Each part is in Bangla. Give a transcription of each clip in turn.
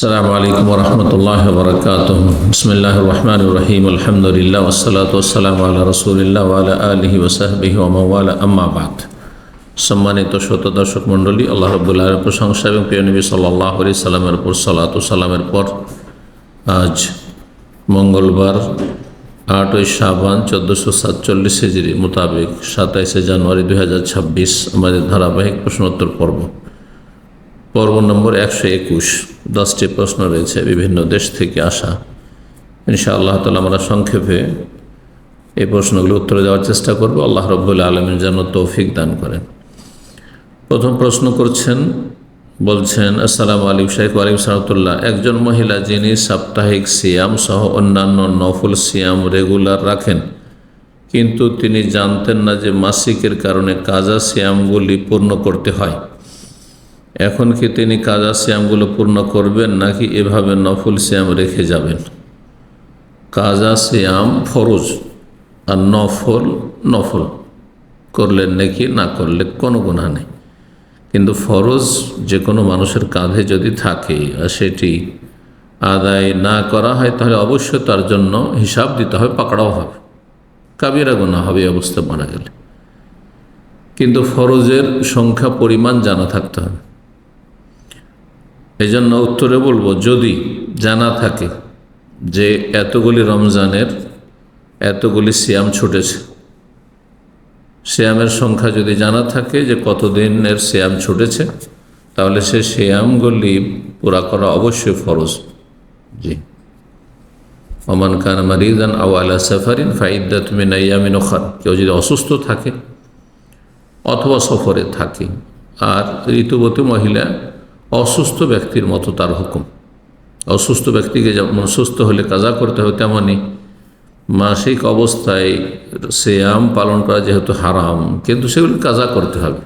আসসালামু আলাইকুম ওয়া রাহমাতুল্লাহি ওয়া বারাকাতুহু। বিসমিল্লাহির রহমানির রহিম। আলহামদুলিল্লাহ ওয়াসসালাতু ওয়াসসালামু আলা রাসূলিল্লাহ ওয়া আলা আলিহি ওয়া সাহবিহি ওয়া মান ওয়ালা, আম্মা বা'দ। সম্মানিত শ্রোতা দর্শক মণ্ডলী, আল্লাহ রাব্বুল আলামিনের প্রশংসা এবং প্রিয় নবী সাল্লাল্লাহু আলাইহি সাল্লামের উপর সালাতু সালামের পর আজ মঙ্গলবার 8 শাবান 1447 হিজরি মোতাবেক 27 জানুয়ারি 2026 আমাদের ধারাবাহিক প্রশ্নোত্তর পর্ব নম্বর 121। 10টি প্রশ্ন রয়েছে বিভিন্ন দেশ থেকে আসা। ইনশাআল্লাহ তাআলা আমরা সংক্ষেপে এই প্রশ্নগুলো উত্তর দেওয়ার চেষ্টা করব। আল্লাহ রাব্বুল আলামিন যেন তৌফিক দান করেন। প্রথম প্রশ্ন করছেন, বলছেন, আসসালামু আলাইকুম শাইখ। ওয়ালাইকুম সালাম। একজন মহিলা যিনি সাপ্তাহিক সিয়াম সহ অন্যান্য নফল সিয়াম রেগুলার রাখেন, কিন্তু তিনি জানতেন না যে মাসিকের কারণে কাজা সিয়ামগুলি পূর্ণ করতে হয়, এখন কি তিনি কাজা সিয়ামগুলো পূর্ণ করবেন নাকি এভাবে নফল সিয়াম রেখে যাবেন? কাজা সিয়াম ফরজ আর নফল করলেন নাকি না করলে কোনো গুনাহ নেই, কিন্তু ফরজ যে কোনো মানুষের কাঁধে যদি থাকে আর সেটি আদায় না করা হয় তাহলে অবশ্যই তার জন্য হিসাব দিতে হবে, পাকড়াও হবে, কাবিরা গুনাহ হবে এই অবস্থা মারা গেলে। কিন্তু ফরজের সংখ্যা পরিমাণ জানা থাকতে হবে। এই জন্য উত্তরে বলবো, যদি জানা থাকে যে এতগুলি রমজানের এতগুলি সিয়াম ছুটেছে, সিয়ামের সংখ্যা যদি জানা থাকে যে কতদিনের সিয়াম ছুটেছে, তাহলে সে সিয়ামগুলি পুরা করা অবশ্যই ফরজ। জি, ওমান কানা মারিদান আও আলা সাফারিন ফাইদ্দাতুম মিন আইয়ামিন উখর। কেউ যদি অসুস্থ থাকে অথবা সফরে থাকে, আর ঋতুবতী মহিলা অসুস্থ ব্যক্তির মতো তার হুকুম। অসুস্থ ব্যক্তিকে যেমন সুস্থ হলে কাজা করতে হবে, তেমনই মাসিক অবস্থায় সিয়াম পালন করা যেহেতু হারাম, কিন্তু সেগুলি কাজা করতে হবে।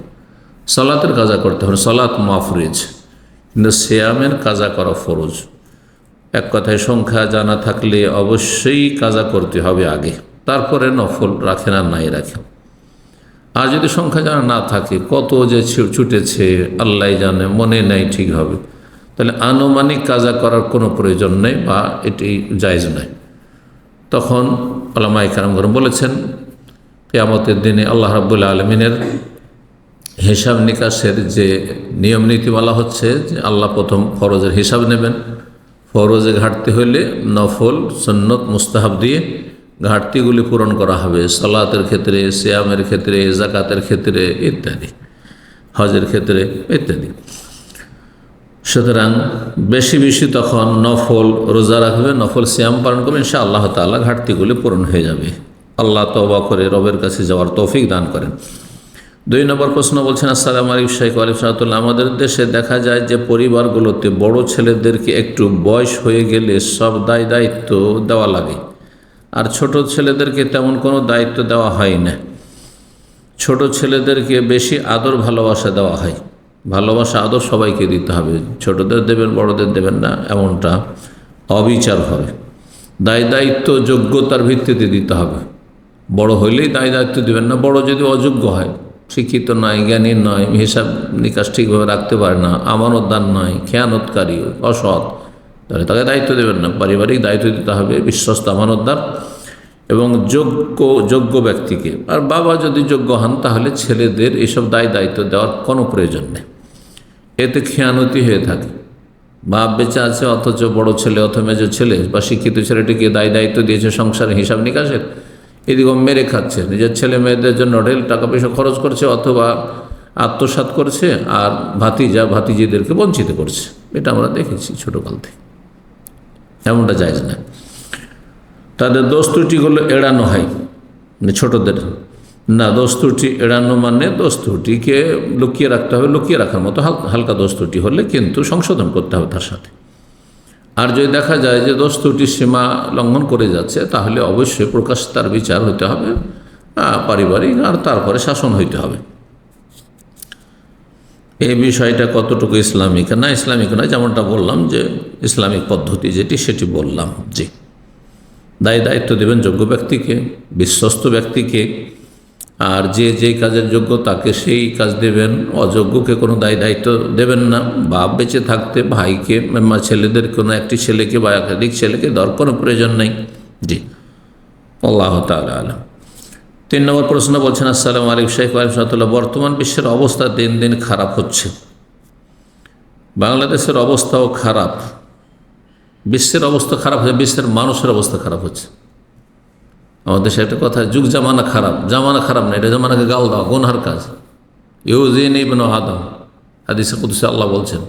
সালাতের কাজা করতে হবে, সালাত মাফ রয়েছে, কিন্তু সিয়ামের কাজা করা ফরজ। এক কথায় সংখ্যা জানা থাকলে অবশ্যই কাজা করতে হবে আগে, তারপরে নফল রাখেন আর নাই রাখেন। আর যদি সংখ্যা জানা না থাকে, কত যে ছুটেছে আল্লাহ জানে, মনে নেই ঠিক হবে, তাহলে আনুমানিক কাজা করার কোনো প্রয়োজন নেই বা এটি জায়েজ নয়। তখন উলামায়ে কেরাম বলেছেন, কিয়ামতের দিনে আল্লাহ রাব্বুল আলামিনের হিসাব নিকাশের যে নিয়ম নীতি বলা হচ্ছে যে আল্লাহ প্রথম ফরজের হিসাব নেবেন। ফরজে ঘাটতি হইলে নফল সুন্নত মুস্তাহাব দিয়ে ঘাটতিগুলি পূরণ করা হবে, সালাতের ক্ষেত্রে, সিয়ামের ক্ষেত্রে, যাকাতের ক্ষেত্রে ইত্যাদি, হজের ক্ষেত্রে ইত্যাদি। সুতরাং বেশি বেশি তখন নফল রোজা রাখবে, নফল সিয়াম পালন করবে, ইনশাআল্লাহ তাআলা ঘাটতিগুলি পূরণ হয়ে যাবে। আল্লাহ তওবা করে রবের কাছে যাওয়ার তৌফিক দান করেন। 2 নম্বর প্রশ্ন বলছেন, আসসালামু আলাইকুম শাইখ। ওয়ালাইকুম সালাম। আমাদের দেশে দেখা যায় যে পরিবারগুলোতে বড় ছেলেদেরকে একটু বয়স হয়ে গেলে সব দায়িত্ব দেওয়া লাগে, আর ছোট ছেলেদেরকে তেমন কোনো দায়িত্ব দেওয়া হয় না। ছোট ছেলেদেরকে বেশি আদর ভালোবাসা দেওয়া হয়। ভালোবাসা আদর সবাইকে দিতে হবে, ছোটদের দেবেন বড়দের দেবেন না, এমনটা অবিচার হবে। দায়িত্ব যোগ্যতার ভিত্তিতে দিতে হবে। বড় হইলেই দায়িত্ব দেবেন না। বড় যদি অযোগ্য হয়, শিক্ষিত নয়, জ্ঞানী নয়, হিসাব নিকাশ ঠিকভাবে রাখতে পারে না, আমানতদার নয়, খেয়ানতকারী, অসৎ, তাহলে তাকে দায়িত্ব দেবেন না। পারিবারিক দায়িত্ব দিতে হবে বিশ্বস্ত, আমানতদার এবং যোগ্য ব্যক্তিকে। আর বাবা যদি যোগ্য হন, তাহলে ছেলেদের এসব দায়িত্ব দেওয়ার কোনো প্রয়োজন নেই। এতে খেয়ানতি হয়ে থাকে। বাপ বেঁচে আছে অথচ বড় ছেলে অথবা মেজো ছেলে বা শিক্ষিত ছেলেটিকে দায়িত্ব দিয়েছে সংসারের হিসাব নিকাশের, এদিকে মেরে খাচ্ছে, নিজের ছেলে মেয়েদের জন্য ঢের টাকা পয়সা খরচ করছে অথবা আত্মসাৎ করছে, আর ভাতিজিদেরকে বঞ্চিত করছে। এটা আমরা দেখেছি ছোটোকাল থেকে। এমনটা জায়েজ না। তাদের দোষ ত্রুটিগুলো এড়ানো হয়, ছোটদের না। দোষ ত্রুটি এড়ানো মানে দোষ ত্রুটিকে লুকিয়ে রাখতে হবে, লুকিয়ে রাখার মতো হালকা দোষ ত্রুটি হলে কিন্তু সংশোধন করতে হবে তার সাথে। আর যদি দেখা যায় যে দোষ ত্রুটির সীমা লঙ্ঘন করে যাচ্ছে, তাহলে অবশ্যই প্রকাশ তার বিচার হতে হবে পারিবারিক, আর তারপরে শাসন হইতে হবে। এই বিষয়টা কতটুকু ইসলামিক না ইসলামিক নয়, যেমনটা বললাম যে ইসলামিক পদ্ধতি যেটি সেটি বললাম। জি, দায়িত্ব দেবেন যোগ্য ব্যক্তিকে, বিশ্বস্ত ব্যক্তিকে, আর যে যেই কাজের যোগ্য তাকে সেই কাজ দেবেন, অযোগ্যকে কোনো দায়িত্ব দেবেন না। বাপ বেঁচে থাকতে ভাইকে ছেলেদের কোনো একটি ছেলেকে বা একাধিক ছেলেকে দেওয়ার কোনো প্রয়োজন নেই। জি, আল্লাহ তাআলা আলাম। 3 নম্বর প্রশ্ন বলছেন, আসসালামু আলাইকুম শেখ রাহমাতুল্লাহ, বর্তমান বিশ্বের অবস্থা দিন দিন খারাপ হচ্ছে, বাংলাদেশের অবস্থাও খারাপ। বিশ্বের অবস্থা খারাপ হচ্ছে, বিশ্বের মানুষের অবস্থা খারাপ হচ্ছে। আমাদের দেশে একটা কথা, যুগ জামানা খারাপ। জামানা খারাপ না, এটা জামানাকে গাল দেওয়া গুনহার কাজ। ইউজিনি ইবনু আদম, হাদিসে কুদসি আল্লাহ বলছেন,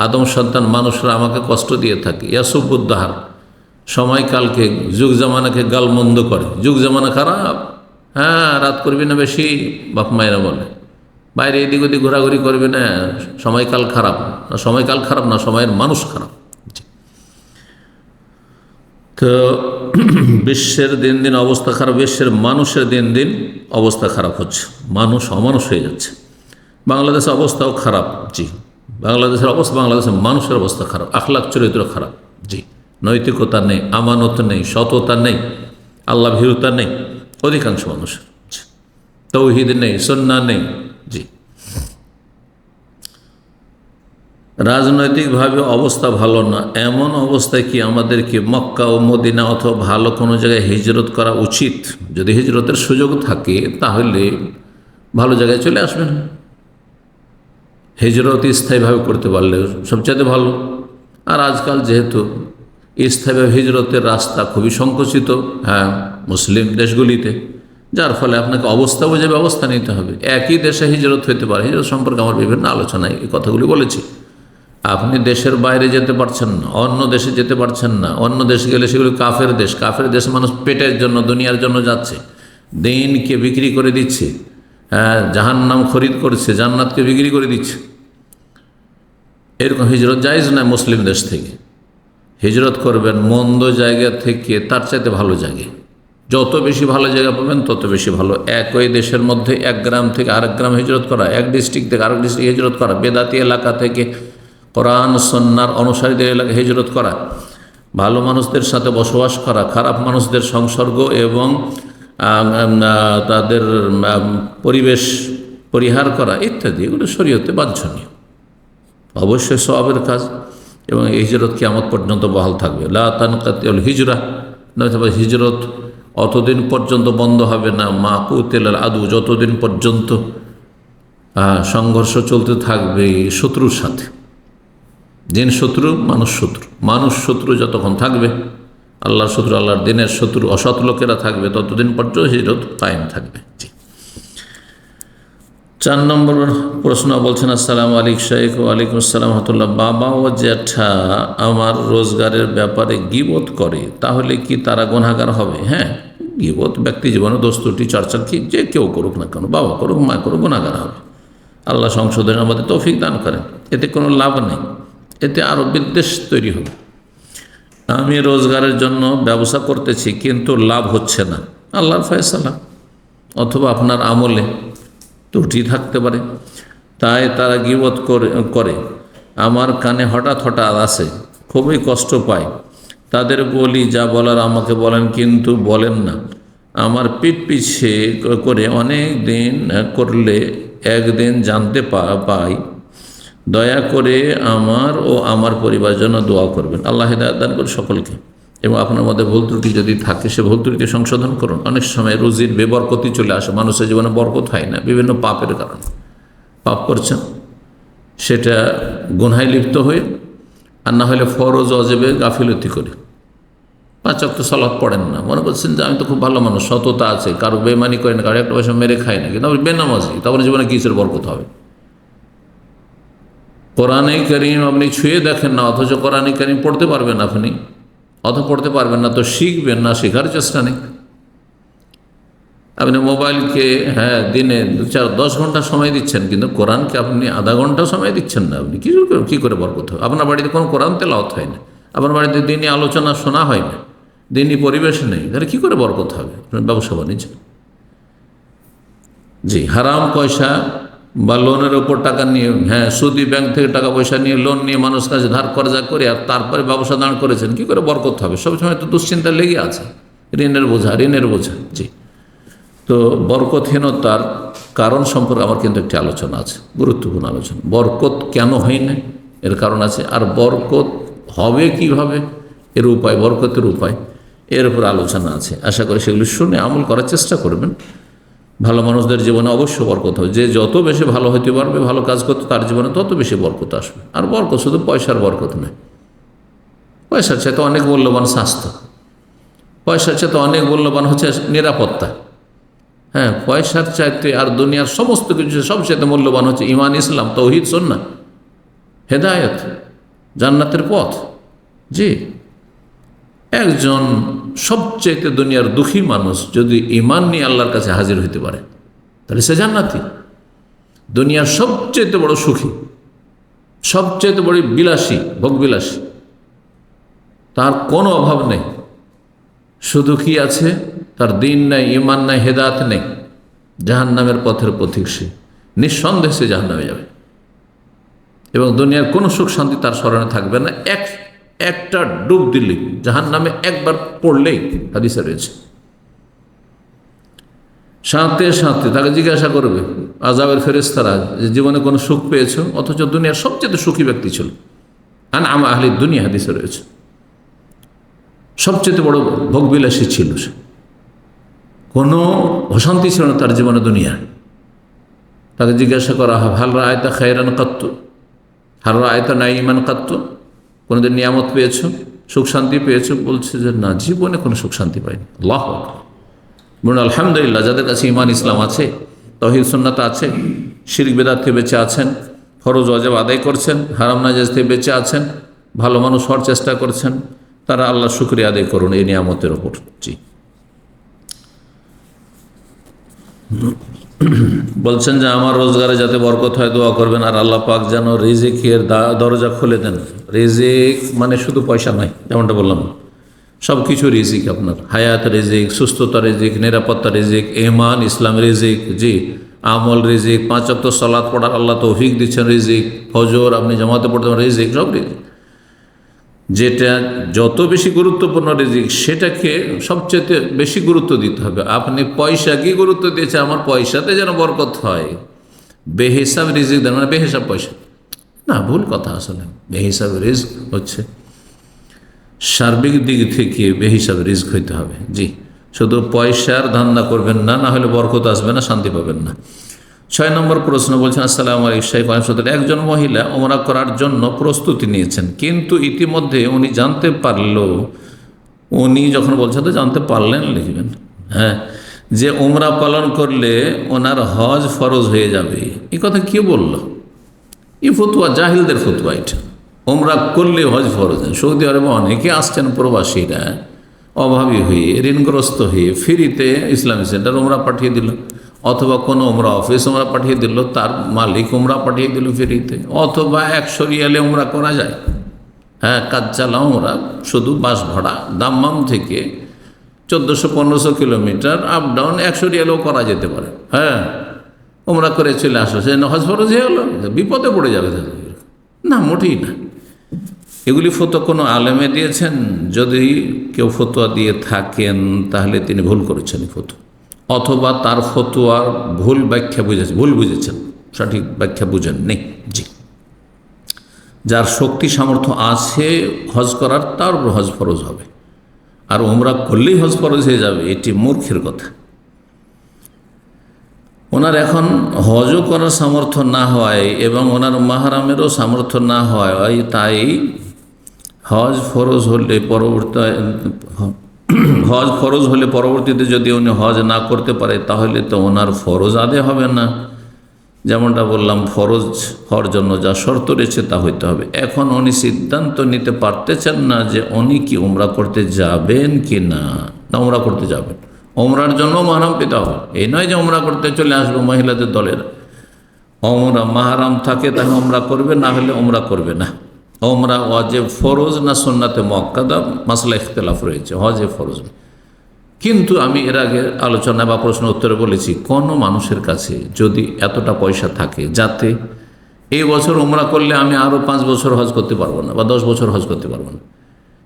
আদম সন্তান মানুষরা আমাকে কষ্ট দিয়ে থাকে। ইয়াসুবুদ্দাহার, সময়কালকে যুগ জামানাকে গালমন্দ করে। যুগ জামানা খারাপ, হ্যাঁ রাত করবি না বেশি, বাপ মায়েরা বলে। বাইরে এদিক ওদিক ঘোরাঘুরি করবি না, সময়কাল খারাপ। না সময়কাল খারাপ না, সময়ের মানুষ খারাপ। তো বিশ্বের দিন দিন অবস্থা খারাপ, বিশ্বের মানুষের দিন দিন অবস্থা খারাপ হচ্ছে, মানুষ অমানুষ হয়ে যাচ্ছে। বাংলাদেশের অবস্থাও খারাপ। জি, বাংলাদেশের অবস্থা, বাংলাদেশের মানুষের অবস্থা খারাপ, আখলাক চরিত্র খারাপ। জি, নৈতিকতা নেই, আমানত নেই, সততা নেই, আল্লাহ ভীরুতা নেই অধিকাংশ মানুষের। তৌহিদ নেই, সুন্নাহ নেই। জি, রাজনৈতিকভাবে অবস্থা ভালো না, এমন অবস্থায় কি আমাদেরকে মক্কা ও মদিনা অথবা ভালো কোনো জায়গায় হিজরত করা উচিত? যদি হিজরতের সুযোগ থাকে তাহলে ভালো জায়গায় চলে আসবেন। হিজরত স্থায়ীভাবে করতে পারলে সবচেয়ে ভালো। আর আজকাল যেহেতু স্থায়ীভাবে হিজরতের রাস্তা খুবই সংকুচিত, হ্যাঁ মুসলিম দেশগুলিতে, যার ফলে আপনাকে অবস্থা বুঝে ব্যবস্থা নিতে হবে। একই দেশে হিজরত হতে পারে, হিজরত সম্পর্কে আমার বিভিন্ন আলোচনায় এই কথাগুলি বলেছি। আপনি দেশের বাইরে যেতে পারছেন না, অন্য দেশে যেতে পারছেন না। অন্য দেশে গেলে সেগুলো কাফের দেশ। কাফের দেশে মানুষ পেটের জন্য, দুনিয়ার জন্য যাচ্ছে, দিনকে বিক্রি করে দিচ্ছে, হ্যাঁ জাহান্নাম খরিদ করছে, জান্নাতকে বিক্রি করে দিচ্ছে। এরকম হিজরত জায়েজ নয়। মুসলিম দেশ থেকে হিজরত করবেন মন্দ জায়গা থেকে তার চাইতে ভালো জায়গায়। যত বেশি ভালো জায়গা পাবেন তত বেশি ভালো। একই দেশের মধ্যে এক গ্রাম থেকে আরেক গ্রাম হিজরত করা, এক ডিস্ট্রিক্ট থেকে আরেক ডিস্ট্রিক্ট হিজরত করা, বেদাতি এলাকা থেকে কোরআন সুন্নাহর অনুসারীদের এলাকায় হিজরত করা, ভালো মানুষদের সাথে বসবাস করা, খারাপ মানুষদের সংসর্গ এবং তাদের পরিবেশ পরিহার করা ইত্যাদি, এগুলো শরীয়তে বাঞ্ছনীয়, অবশ্যই সওয়াবের কাজ। এবং এই হিজরত কিয়ামত পর্যন্ত বহাল থাকবে। লা তানকাতিউল হিজরা, হিজরত অতদিন পর্যন্ত বন্ধ হবে না, মা কুতিল আদু, যতদিন পর্যন্ত সংঘর্ষ চলতে থাকবে শত্রুর সাথে। দিন শত্রু, মানুষ শত্রু, মানুষ শত্রু যতক্ষণ থাকবে, আল্লাহর শত্রু, আল্লাহর দিনের শত্রু অসৎ লোকেরা থাকবে, ততদিন পর্যন্ত হিজরত কায়েম থাকবে। জি, 4 নম্বর প্রশ্ন বলছেন, আসসালামু আলাইকুম শেখ। ওয়ালাইকুম আসসালাম রহমতুল্লাহ, বাবা ও জ্যাঠা আমার রোজগারের ব্যাপারে গীবত করে, তাহলে কি তারা গুনাহগার হবে? হ্যাঁ, গীবত ব্যক্তি জীবনে দোস্তুটি চর্চা কি যে কেউ করুক না কেন, বাবা করুক মা করুক, গুনাহগার হবে। আল্লাহ সংশোধনের আমাদের তৌফিক দান করেন। এতে কোনো লাভ নেই, এতে আরও বিদ্বেষ তৈরি হবে। আমি রোজগারের জন্য ব্যবসা করতেছি কিন্তু লাভ হচ্ছে না, আল্লাহর ফয়সালা, অথবা আপনার আমলে ত্রুটি থাকতে পারে, তাই তারা গীবত করে আমার কানে হঠাৎ হঠাৎ আসে, খুবই কষ্ট পায়। তাদের বলি যা বলার আমাকে বলেন, কিন্তু বলেন না। আমার পিঠ পিছে করে অনেক দিন করলে একদিন জানতে পাই। দয়া করে আমার ও আমার পরিবারের জন্য দোয়া করবেন। আল্লাহ হিদায়াত দান করে সকলকে। এবং আপনার মধ্যে ভুল ত্রুটি যদি থাকে সে ভুল ত্রুটি সংশোধন করুন। অনেক সময় রুজির বেবরকতি চলে আসে, মানুষের জীবনে বরকত হয় না বিভিন্ন পাপের কারণে। পাপ করছেন, সেটা গুনহায় লিপ্ত হয়ে, আর না হলে ফরজ অজেবে গাফিলতি করে 5 ওয়াক্ত সালাত পড়েন না, মনে করছেন যে আমি তো খুব ভালো মানুষ, সততা আছে, কারো বেমানি করে না, কারো একটা পয়সা মেরে খায় না, কিন্তু আপনি বেনামাজি, তারপরে জীবনে কিসের বরকত হবে? কোরআনে কারীম আপনি ছুঁয়ে দেখেন না, অথচ কোরআনে কারীম পড়তে পারবেন আপনি, পড়তে পারবেন না তো শিখবেন না, শেখার চেষ্টা নেই। আপনি মোবাইলকে দিনে 4-10 ঘন্টা সময় দিচ্ছেন, কিন্তু কোরআনকে আপনি আধা ঘন্টা সময় দিচ্ছেন না, আপনি কী করে বরকত হবে? আপনার বাড়িতে কোনো কোরআন তেলাওয়াত হয় না, আপনার বাড়িতে দিনই আলোচনা শোনা হয় না, দিনই পরিবেশ নেই, তাহলে কী করে বরকত হবে? ব্যবসা বাণিজ্য। জি, হারাম পয়সা বা লোনের ওপর টাকা নিয়ে, সুদি ব্যাংক থেকে টাকা পয়সা নিয়ে, লোন নিয়ে মানুষ কাছে ধার কর্জা করে আর তারপরে ব্যবসা দাঁড় করেছেন, কী করে বরকত হবে? সবসময় তো দুশ্চিন্তা লেগে আছে, ঋণের বোঝা। জি, তো তো বরকতহীনতার কারণ সম্পর্কে আমার কিন্তু একটি আলোচনা আছে, গুরুত্বপূর্ণ আলোচনা। বরকত কেন হয় না এর কারণ আছে, আর বরকত হবে কিভাবে এর উপায়, বরকতের উপায়, এর উপর আলোচনা আছে। আশা করি সেগুলি শুনে আমল করার চেষ্টা করবেন। ভালো মানুষদের জীবনে অবশ্য বরকত হয়, যে যত বেশি ভালো হতে পারবে, ভালো কাজ করতে, তার জীবনে তত বেশি বরকত আসবে। আর বরকত শুধু পয়সার বরকত নয়, পয়সার চাইতে অনেক মূল্যবান স্বাস্থ্য, পয়সার চাইতে অনেক মূল্যবান হচ্ছে নিরাপত্তা। হ্যাঁ, পয়সার চাইতে আর দুনিয়ার সমস্ত কিছু সবচেয়ে মূল্যবান হচ্ছে ঈমান, ইসলাম, তাওহীদ, সুন্নাহ, হেদায়েত, জান্নাতের পথ। জি, একজন সবচেয়ে দুনিয়ার দুঃখী মানুষ যদি ঈমান নিয়ে আল্লাহর কাছে হাজির হইতে পারে, তাহলে সে জান্নাতি। দুনিয়ার সবচেয়ে বড় সুখী, সবচেয়ে বড় বিলাসী, ভোগবিলাসী, তার কোনো অভাব নেই, শুধু কি আছে, তার দিন নাই, ঈমান নাই, হেদায়েত নেই, জাহান্নামের পথের পথিক সে, নিঃসন্দেহে সে জাহান্নামে যাবে। এবং দুনিয়ার কোনো সুখ শান্তি তার স্মরণে থাকবে না। একটা ডুব দিলেই, জাহান্নামে একবার পড়লেই, হাদিসে রয়েছে, সাথে সাথে তাকে জিজ্ঞাসা করবে আযাবের ফেরেশতারা যে জীবনে কোনো সুখ পেয়েছো, অথচ দুনিয়ার সবচেয়ে সুখী ব্যক্তি ছিল। আনআম আহলি দুনিয়া, হাদিসে রয়েছে, সবচেয়ে বড় ভোগবিলাসী ছিল সে, কোনো অশান্তি ছিল না তার জীবনে দুনিয়া। তাকে জিজ্ঞাসা করা হয় হাল রাআইতা খায়রান কাত্তু, হাল রাআইতা নাঈমান কাত্তু, কোনোদিন নিয়ামত পেয়েছো, সুখ শান্তি পেয়েছো? বলছে যে না, জীবনে কোনো সুখ শান্তি পাইনি। আল্লাহু আকবার। বলুন আলহামদুলিল্লাহ। যাদের কাছে ঈমান, ইসলাম আছে, তাওহীদ সুন্নাত আছে, শিরক বিদআত থেকে বেঁচে আছেন, ফরজ ওয়াজিব আদায় করছেন, হারাম নাজায়েজ থেকে বেঁচে আছেন, ভালো মানুষ হওয়ার চেষ্টা করছেন, তারা আল্লাহর শুকরিয়া আদায় করুন এই নিয়ামতের ওপর। জি, বলছেন যে আমার রোজগারে যাতে বরকত হয় দোয়া করবেন, আর আল্লাহ পাক যেন রিজিকের দরজা খুলে দেন। রিজিক মানে শুধু পয়সা নয়, যেমনটা বললাম, সব কিছু রিজিক, আপনার হায়াত রিজিক, সুস্থতা রিজিক, নিরাপত্তা রিজিক, ঈমান ইসলাম রিজিক, জি, আমল রিজিক, 5 ওয়াক্ত সালাত পড়ার আল্লাহ তৌফিক দিচ্ছেন রিজিক, ফজর আপনি জামাতে পড়তে পারেন রিজিক, সব রিজিক। যেটা যত বেশি গুরুত্বপূর্ণ রিজিক, সেটাকে সবচেয়ে বেশি গুরুত্ব দিতে হবে। আপনি পয়সা কি গুরুত্ব দিয়েছে, আমার পয়সাতে যেন বরকত হয়, বেহিসাব রিজিক দেন, মানে বেহিসাব পয়সা না, ভুল কথা। আসলে বেহিসাব রিজিক হচ্ছে সার্বিক দিক থেকে বেহিসাব রিজিক হইতে হবে। জি, শুধু পয়সার ধান্দা করবেন না, না হলে বরকত আসবে না, শান্তি পাবেন না। 6 নম্বর প্রশ্ন বলছেন, আসসালামু আলাইকুম। একজন মহিলা ওমরা করার জন্য প্রস্তুতি নিয়েছেন, কিন্তু ইতিমধ্যে উনি জানতে পারলো, উনি যখন বলছেন তো জানতে পারলেন, লিখবেন হ্যাঁ, যে ওমরা পালন করলে ওনার হজ ফরজ হয়ে যাবে। এই কথা কে বলল? এই ফতুয়া জাহিলদের ফতুয়া। এটা ওমরা করলে হজ ফরজ। সৌদি আরবে অনেকে আসছেন প্রবাসীরা, অভাবী হয়ে, ঋণগ্রস্ত হয়ে, ফ্রিতে ইসলামী সেন্টার ওমরা পাঠিয়ে দিল, অথবা কোনো ওমরা অফিস ওমরা পাঠিয়ে দিল, তার মালিক ওমরা পাঠিয়ে দিল ফ্রিতে, অথবা 100 রিয়ালে ওমরা করা যায়। হ্যাঁ, কাজ চালাও ওমরা, শুধু বাস ভাড়া দাম্মাম থেকে 1400-1500 কিলোমিটার আপ ডাউন 100 রিয়ালেও করা যেতে পারে। হ্যাঁ, ওমরা করে চলে আসো, সে হজ ফরজ হয়ে গেল, বিপদে পড়ে যাবে না, মোটেই না। এগুলি ফতোয়া কোনো আলেমে দিয়েছেন? যদি কেউ ফতোয়া দিয়ে থাকেন তাহলে তিনি ভুল করেছেন ফতোয়া, অথবা তার ফতোয়ার ভুল ব্যাখ্যা বুঝেছেন, ভুল বুঝেছেন, সঠিক ব্যাখ্যা বুঝেন নেই। জি, যার শক্তি সামর্থ্য আছে হজ করার, তার উপর হজ ফরজ হবে, আর ওমরা করলেই হজ ফরজ হয়ে যাবে, এটি মূর্খের কথা। ওনার এখন হজও করার সামর্থ্য না হয় এবং ওনার মাহরামেরও সামর্থ্য না হয়, তাই হজ ফরজ হলে পরবর্তীতে যদি উনি হজ না করতে পারে, তাহলে তো ওনার ফরজ আদায় হবে না। যেমনটা বললাম, ফরজ হওয়ার জন্য যা শর্ত রয়েছে তা হইতে হবে। এখন উনি সিদ্ধান্ত নিতে পারতেছেন না যে উনি কি উমরা করতে যাবেন কি না, উমরা করতে যাবেন। ওমরার জন্য মাহরাম পেতে হবে, এই নয় যে ওমরা করতে চলে আসবে মহিলাদের দলের। ওমরা মাহরাম থাকে তাহলে ওমরা করবে, না হলে ওমরা করবে না। ওমরা ওয়াজিব ফরজ না সুন্নাতে মুআক্কাদা, মাসলা ইখতিলাফ রয়েছে, ওয়াজিব ফরজ। কিন্তু আমি এর আগে আলোচনা বা প্রশ্ন উত্তরে বলেছি, কোনো মানুষের কাছে যদি এতটা পয়সা থাকে যাতে এই বছর ওমরা করলে আমি আরও 5 বছর হজ করতে পারবো না, বা 10 বছর হজ করতে পারবো না,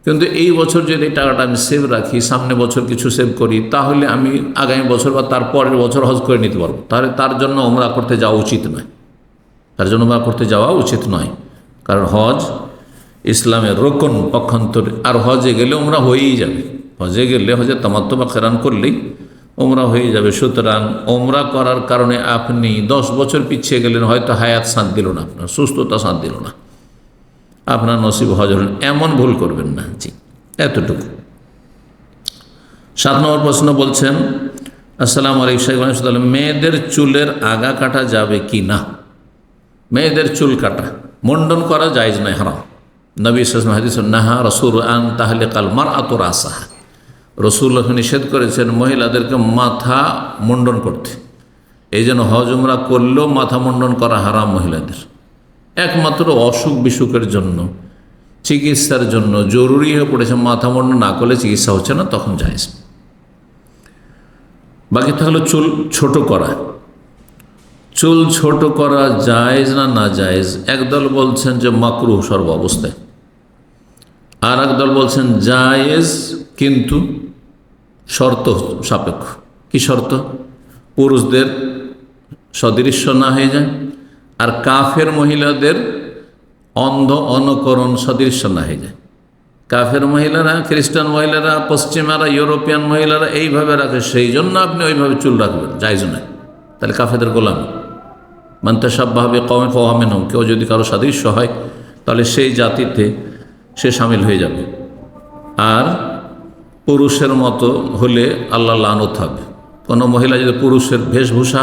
কিন্তু এই বছর যদি এই টাকাটা আমি সেভ রাখি, সামনে বছর কিছু সেভ করি, তাহলে আমি আগামী বছর বা তার পরের বছর হজ করে নিতে পারবো। তাহলে তার জন্য ওমরা করতে যাওয়া উচিত নয়, তার জন্য ওমরা করতে যাওয়া উচিত নয়। কারণ হজ ইসলামের রোকন পক্ষান্তরে, আর হজে গেলে ওমরা হয়েই যাবে। হজে গেলে হজে তামাত্তু বা কেরান করলেই ওমরা হয়ে যাবে। সুতরাং ওমরা করার কারণে আপনি 10 বছর পিছিয়ে গেলেন, হয়তো হায়াত সাথ দিল না, আপনার সুস্থতা সাথ দিল না, আপনার নসিব হজ হলেন, এমন ভুল করবেন না। জি, এতটুকু। 7 নম্বর প্রশ্ন বলছেন, আসসালামু আলাইকুম শাইখ আলহামদুলিল্লাহ, মেয়েদের চুলের আগা কাটা যাবে কি না? মেয়েদের চুল কাটা, মুন্ডন করা জায়েজ নয়, হারাম। নবী সাল্লাল্লাহু আলাইহি ওয়াসাল্লাম নাহা রাসূল আন তাহলিকাল মারআতু রাসাহা, রাসূলুল্লাহ নিষেধ করেছেন মহিলাদেরকে মাথা মুন্ডন করতে। এই জন্য হজ উমরা করলেও মাথা মুন্ডন করা হারাম মহিলাদের। একমাত্র অসুখ বিসুখের জন্য, চিকিৎসার জন্য জরুরি হয়ে পড়েছে, মাথা মুন্ডন না করলে চিকিৎসা হচ্ছে না, তখন জায়েজ। বাকি থাকলো চুল ছোট করা। চুল ছোট করা জায়েজ না না জায়েজ? একদল বলছেন যে মাকরুহ সর্ব অবস্থায়, আর একদল বলছেন জায়েজ কিন্তু শর্ত সাপেক্ষ। কি শর্ত? পুরুষদের সদৃশ্য না হয়ে যায়, আর কাফের মহিলাদের অন্ধ অনুকরণ সদৃশ্য না হয়ে যায়। কাফের মহিলারা, খ্রিস্টান মহিলারা, পশ্চিমারা, ইউরোপিয়ান মহিলারা এইভাবে রাখে, সেই জন্য আপনি ওইভাবে চুল রাখবেন, জায়েজ নয়। তাহলে কাফেরদের গোলামি। মানতে সাব্বাহবে কমে ফহামেন হোম, কেউ যদি কারো সাদৃশ্য হয় তাহলে সেই জাতিতে সে সামিল হয়ে যাবে। আর পুরুষের মতো হলে আল্লাহ লানত হবে। কোনো মহিলা যদি পুরুষের বেশভূষা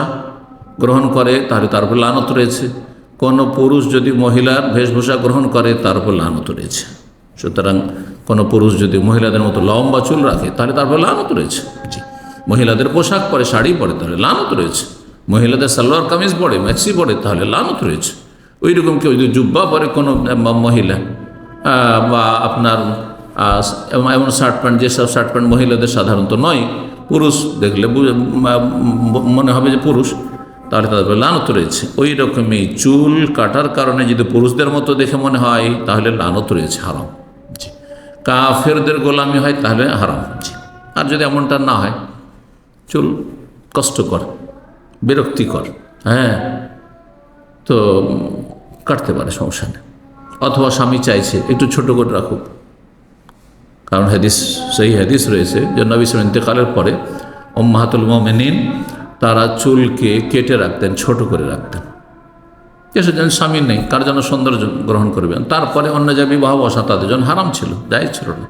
গ্রহণ করে তাহলে তার উপর লানত রয়েছে, কোনো পুরুষ যদি মহিলার বেশভূষা গ্রহণ করে তার উপর লানত রয়েছে। সুতরাং কোনো পুরুষ যদি মহিলাদের মতো লম্বা চুল রাখে তাহলে তার উপর লানত রয়েছে। জি, মহিলাদের পোশাক পরে, শাড়ি পরে, তাহলে লানত রয়েছে। মহিলাদের সালোয়ার কামিজ পরে, ম্যাক্সি পরে, তাহলে লানত রয়েছে। ওই রকম কেউ যদি জুব্বা পরে কোনো মহিলা, বা আপনার এমন শার্ট প্যান্ট, যেসব শার্ট প্যান্ট মহিলাদের সাধারণত নয়, পুরুষ দেখলে মনে হবে যে পুরুষ, তাহলে তাদের লানত রয়েছে। ওই রকমই চুল কাটার কারণে যদি পুরুষদের মতো দেখে মনে হয় তাহলে লানত রয়েছে, হারাম। জি, কাফেরদের গোলামি হয় তাহলে হারাম। জি, আর যদি এমনটা না হয়, চুল কষ্টকর, বিরক্তিকর, হ্যাঁ, তো কাটতে পারে, সমস্যা নেই। অথবা স্বামী চাইছে একটু ছোট করে রাখুক, কারণ হাদিস, সেই হাদিস রয়েছে যে নবী সাল্লাল্লাহু ইন্তেকালের পরে উম্মাহাতুল মুমিনিন তারা চুলকে কেটে রাখতেন, ছোট করে রাখতেন। এসে যেন স্বামী নেই, কার জন্য সৌন্দর্য গ্রহণ করবেন। তারপরে অন্য যা বিবাহ বসা তাদের জন্য হারাম ছিল, জায়েজ ছিল না,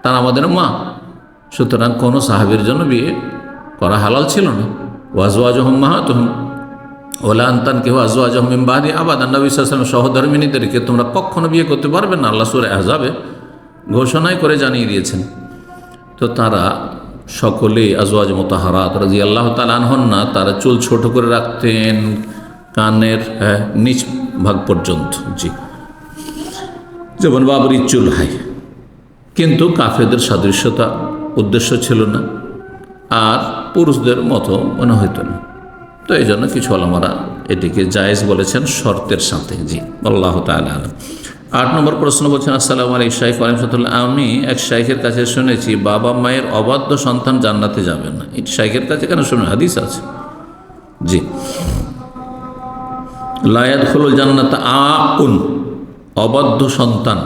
তারা আমাদের মা। সুতরাং কোনো সাহাবীর জন্য বিয়ে করা হালাল ছিল না। ওয়াজওয়াজুহুম উম্মাহাতুহুম ওয়ালা আনতানকিহু আজওয়াজাহুম মিন বাদি আবাদান, নবী সাল্লাল্লাহু আলাইহি ওয়াসাল্লাম সহধর্মিণীদেরকে তোমরা কখনো বিয়ে করতে পারবে না, আল্লাহ সূরা আহজাবে ঘোষণাই করে জানিয়ে দিয়েছেন। তো তারা সকলেই আজওয়াজ মুতাহারাত রাদিয়াল্লাহু তাআলা আনহুন্না, তারা চুল ছোট করে রাখতেন কানের নিচ ভাগ পর্যন্ত। জি, যেমন বাবরির চুল হয়, কিন্তু কাফেরদের সাদৃশ্যতা উদ্দেশ্য ছিল না, আর পুরুষদের মতো মনে হইত না। তো এই জন্য কিছু ওলামারা এটিকে জায়েজ বলেছেন শর্তের সাথে। জি, আল্লাহু তাআলা আ'লাম। 8 নম্বর প্রশ্ন বলছেন, আসসালামু আলাইকুম শাইখ আলহামদুলিল্লাহ, আমি এক শাইখের কাছে শুনেছি বাবা মায়ের অবাধ্য সন্তান জান্নাতে যাবে না। এই শাইখের কাছে কেন শুনে? হাদিস আছে। জি, লা ইয়াদখুলুল জান্নাতা আকুন, অবাধ্য সন্তান,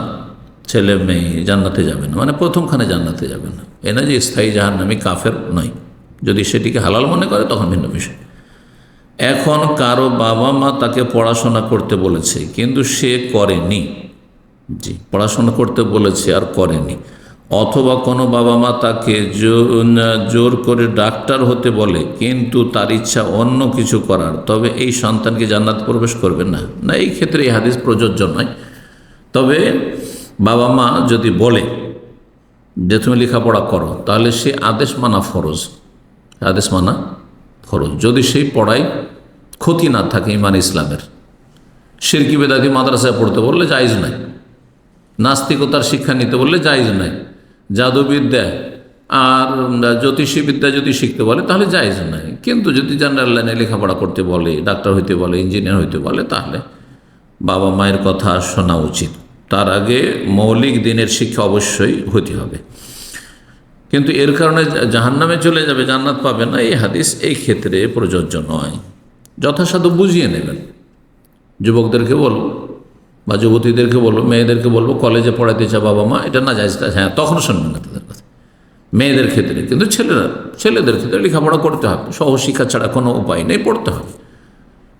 ছেলে মেয়ে জান্নাতে যাবে না, মানে প্রথমখানে জান্নাতে যাবে না। এ না যে স্থায়ী জাহান্নামী, কাফের নয়। যদি সেটিকে হালাল মনে করে তখন ভিন্ন বিষয়। এখন কারো বাবা মা তাকে পড়াশোনা করতে বলেছে কিন্তু সে করেনি। জি, পড়াশোনা করতে বলেছে আর করেনি। অথবা কোনো বাবা মা তাকে জোর করে ডাক্তার হতে বলে কিন্তু তার ইচ্ছা অন্য কিছু করার, তবে এই সন্তানকে জান্নাত প্রবেশ করবে না। না, এই ক্ষেত্রে এই হাদিস প্রযোজ্য নয়। তবে বাবা মা যদি বলে যে তুমি লেখাপড়া করো, তাহলে সে আদেশ মানা ফরজ, আদেশ মানা ফরজ। যদি সেই পড়ায় ক্ষতি না থাকে ইমান ইসলামের। শিরকি বেদাতি মাদ্রাসায় পড়তে বললে জায়েজ নাই, নাস্তিকতার শিক্ষা নিতে বললে জায়েজ নাই, জাদুবিদ্যা আর জ্যোতিষীবিদ্যা যদি শিখতে বলে তাহলে জায়েজ নাই। কিন্তু যদি জেনারেল লাইনে লেখাপড়া করতে বলে, ডাক্তার হইতে বলে, ইঞ্জিনিয়ার হইতে বলে, তাহলে বাবা মায়ের কথা শোনা উচিত। তার আগে মৌলিক দিনের শিক্ষা অবশ্যই হতে হবে। কিন্তু এর কারণে জাহান্নামে চলে যাবে, জান্নাত পাবে না, এই হাদিস এই ক্ষেত্রে প্রযোজ্য নয়। যথাসাধ্য বুঝিয়ে নেবেন। যুবকদেরকে বলবো বা যুবতীদেরকে বলবো, মেয়েদেরকে বলবো, কলেজে পড়াতে চায় বাবা মা, এটা না জায়েজ কাজ, হ্যাঁ তখন শুনবেন না তাদের কথা। মেয়েদের ক্ষেত্রে কিন্তু ছেলেদের ক্ষেত্রে লেখাপড়া করতে হবে, সহশিক্ষা ছাড়া কোনো উপায় নেই, পড়তে হবে।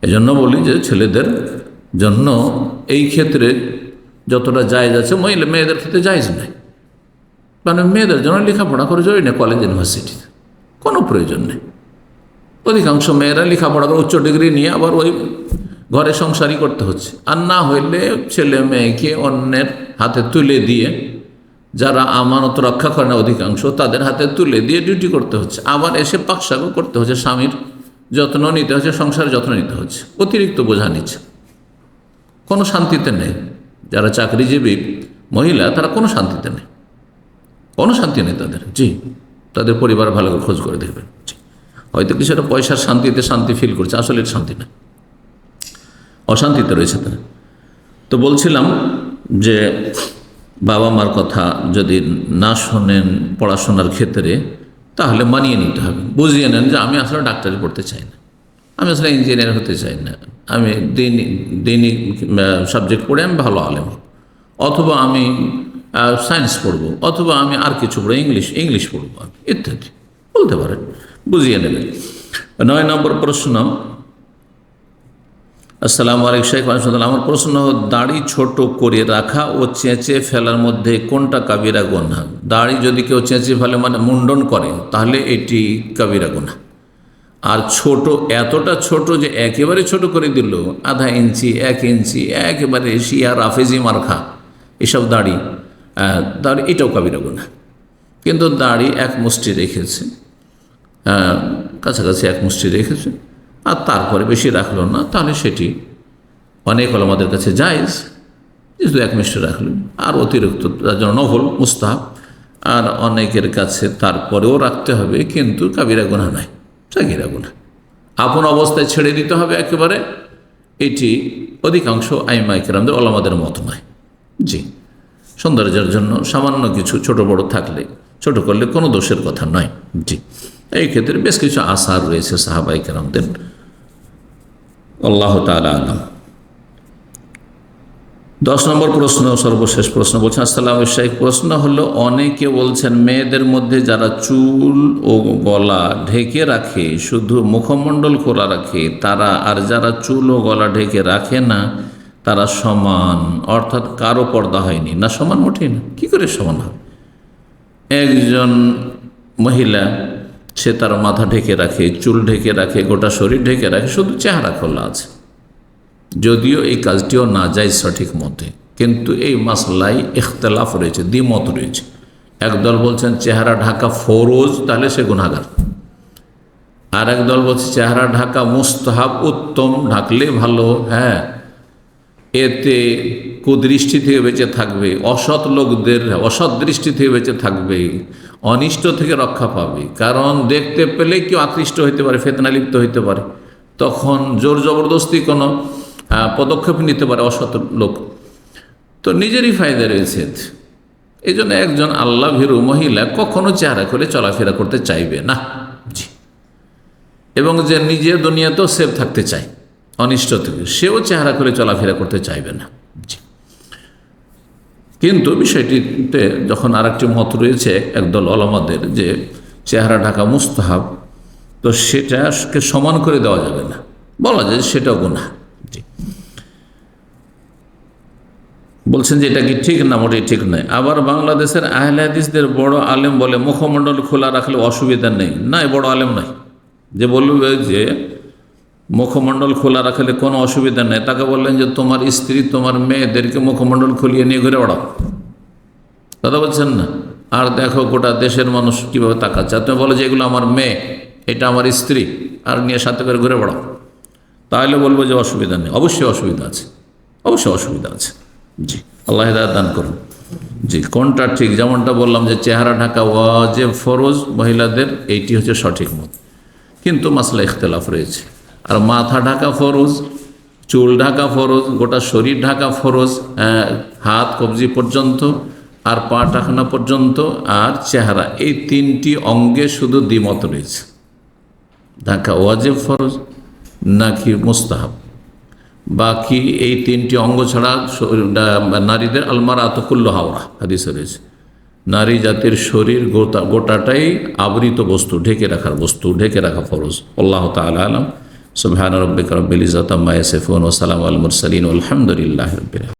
এজন্য বলি যে ছেলেদের জন্য এই ক্ষেত্রে যতটা জায়েজ আছে মেয়েদের ক্ষেত্রে জায়েজ নেই। মানে মেয়েদের জন্য লেখাপড়া করে জরুরি নেই কলেজ ইউনিভার্সিটিতে, কোনো প্রয়োজন নেই। অধিকাংশ মেয়েরা লেখাপড়া করে উচ্চ ডিগ্রি নিয়ে আবার ওই ঘরে সংসারই করতে হচ্ছে। আর না হইলে ছেলে মেয়েকে অন্যের হাতে তুলে দিয়ে, যারা আমানত রক্ষা করে না অধিকাংশ, তাদের হাতে তুলে দিয়ে ডিউটি করতে হচ্ছে। আবার এসে পাকশাকও করতে হচ্ছে, স্বামীর যত্ন নিতে হচ্ছে, সংসারের যত্ন নিতে হচ্ছে, অতিরিক্ত বোঝা নিচ্ছে। কোনো শান্তিতে নেই। যারা চাকরিজীবী মহিলা তারা কোনো শান্তিতে নেই, কোনো শান্তি নেই তাদের। জি, তাদের পরিবার ভালো করে খোঁজ করে দেখবেন। জি, হয়তো কিছু একটা পয়সার শান্তিতে শান্তি ফিল করছে, আসলে এটা শান্তি না, অশান্তিতে রয়েছে তারা। তো বলছিলাম যে বাবা মার কথা যদি না শোনেন পড়াশোনার ক্ষেত্রে, তাহলে মানিয়ে নিতে হবে। বুঝিয়ে নেন যে আমি আসলে ডাক্তারি পড়তে চাই না, আমি আসলে ইঞ্জিনিয়ার হতে চাই না, আমি দৈনিক সাবজেক্ট পড়ে আমি ভালো আলেম হব, অথবা আমি সায়েন্স পড়ব, অথবা আমি আর কিছু পড়বো, ইংলিশ পড়বো আমি, ইত্যাদি বলতে পারেন, বুঝিয়ে নেবেন। 9 নম্বর প্রশ্ন। আসসালামু আলাইকুম শেখ, আমার প্রশ্ন, দাড়ি ছোট করে রাখা ও চেঁচে ফেলার মধ্যে কোনটা কাবিরা গুনাহ? দাড়ি যদি কেউ চেঁচে ফেলে, মানে মুন্ডন করে, তাহলে এটি কাবিরা গুনাহ। আর ছোট, এতটা ছোট যে একেবারে ছোট করে দিল, আধা ইঞ্চি 1 ইঞ্চি, একেবারে শিয়া রাফেজি মার্খা এসব দাড়ি, তাহলে এটাও কাবিরা গুনাহ। কিন্তু দাড়ি 1 মুষ্টি রেখেছে, কাছাকাছি 1 মুষ্টি রেখেছে, আর তারপরে বেশি রাখলো না, তাহলে সেটি অনেক ওলামাদের কাছে জায়েজ, যেহেতু 1 মুষ্টি রাখলেন, আর অতিরিক্ত তার জন্য নফল মুস্তাহাব। আর অনেকের কাছে তারপরেও রাখতে হবে, কিন্তু কাবিরা গুনাহ নয়, সাগীরা গুনাহ। আপন অবস্থায় ছেড়ে দিতে হবে একেবারে, এটি অধিকাংশ আইমায়ে কেরামদের ওলামাদের মত নয়। জি, সৌন্দর্যের জন্য সামান্য কিছু ছোট বড় থাকলে, ছোট করলে কোনো দোষের কথা নয়। জি, এই ক্ষেত্রে বেশ কিছু আসার রয়েছে সাহাবায়ে কেরামদের, আল্লাহ তাআলা আলাম। 10 নম্বর প্রশ্ন, সর্বশেষ প্রশ্ন বলছেন, আসসালামু আলাইকুম, প্রশ্ন হলো, অনেকে বলছেন মেয়েদের মধ্যে যারা চুল ও গলা ঢেকে রাখে, শুধু মুখমণ্ডল খোলা রাখে, তারা আর যারা চুল ও গলা ঢেকে রাখে না, তারা সমান, অর্থাৎ কারো পর্দা হয়নি না? সমান মোটেই না। কী করে সমান হবে? একজন মহিলা, সে তার মাথা ঢেকে রাখে, চুল ঢেকে রাখে, গোটা শরীর ঢেকে রাখে, শুধু চেহারা খোলা আছে, যদিও এই কাজটিও না যায় সঠিক মতে, কিন্তু এই মাসলায় ইখতিলাফ রয়েছে, দ্বিমত রয়েছে। একদল বলছেন চেহারা ঢাকা ফরজ, তাহলে সে গুনাহগার। আর একদল বলছে চেহারা ঢাকা মুস্তাহাব, উত্তম, ঢাকলে ভালো, হ্যাঁ, এতে কুদৃষ্টি থেকে বেঁচে থাকবে, অসৎ লোকদের অসৎ দৃষ্টি থেকে বেঁচে থাকবে, অনিষ্ট থেকে রক্ষা পাবে। কারণ দেখতে পেলে কেউ আকৃষ্ট হইতে পারে, ফিতনা লিপ্ত হইতে পারে, তখন জোর জবরদস্তি কোনো পদক্ষেপ নিতে পারে অসৎ লোক, তো নিজেরই ফায়দা রয়েছে। এই জন্য একজন আল্লাহ ভীরু মহিলা কখনো চেহারা করে চলাফেরা করতে চাইবে না। জি, এবং যে নিজের দুনিয়াতেও সেফ থাকতে চায় অনিষ্ট থেকে, সেও চেহারা করে চলাফেরা করতে চাইবে না। জি, কিন্তু বিষয়টিতে যখন আর একটি মত রয়েছে একদল ওলামাদের যে চেহারা ঢাকা মুস্তাহাব, তো সেটাকে সমান করে দেওয়া যাবে না, বলা যায় সেটাও গুনাহ। জি, বলছেন যে এটা কি ঠিক না? মোটেই ঠিক নয়। আবার বাংলাদেশের আহলে হাদিসদের বড় আলেম বলে মুখমণ্ডল খোলা রাখলে অসুবিধা নেই। না, বড় আলেম নয় যে বলবে যে মুখমণ্ডল খোলা রাখলে কোনো অসুবিধা নেই। তাকে বললেন যে তোমার স্ত্রী তোমার মেয়েদেরকে মুখমণ্ডল খুলিয়ে নিয়ে ঘুরে বেড়াও, কথা বলছেন না? আর দেখো গোটা দেশের মানুষ কীভাবে তাকাচ্ছে, তুমি বলো যে এগুলো আমার মেয়ে, এটা আমার স্ত্রী, আর নিয়ে সাথে করে ঘুরে বেড়াও, তাহলে বলবো যে অসুবিধা নেই। অবশ্যই অসুবিধা আছে, অবশ্যই অসুবিধা আছে। জি, আল্লাহ হিদায়াত দান করুন। জি, কোনটা ঠিক? যেমনটা বললাম যে চেহারা ঢাকা ওয়াজিব ফরজ মহিলাদের, এইটি হচ্ছে সঠিক মত, কিন্তু মাসলা ইখতিলাফ রয়েছে। আর মাথা ঢাকা ফরজ, চুল ঢাকা ফরজ, গোটা শরীর ঢাকা ফরজ, হাত কবজি পর্যন্ত, আর পা টাকনা পর্যন্ত, আর চেহারা, এই তিনটি অঙ্গে শুধু দ্বিমত রয়েছে, ঢাকা ওয়াজিব ফরজ নাকি মুস্তাহাব। বাকি এই তিনটি অঙ্গ ছাড়া নারীদের আলমারাত কুল্লু হাওরা হাদিসে রয়েছে, নারী জাতির শরীর গোটাটাই আবৃত বস্তু, ঢেকে রাখা ফরজ। আল্লাহ তাআলা আলাম। সুবহান রাব্বিকা রাব্বিল ইজ্জাতি আম্মা ইয়াসিফুন ওয়া সালামুন আলাল মুরসালিন ওয়া আলহামদুলিল্লাহি রাব্বিল আলামিন।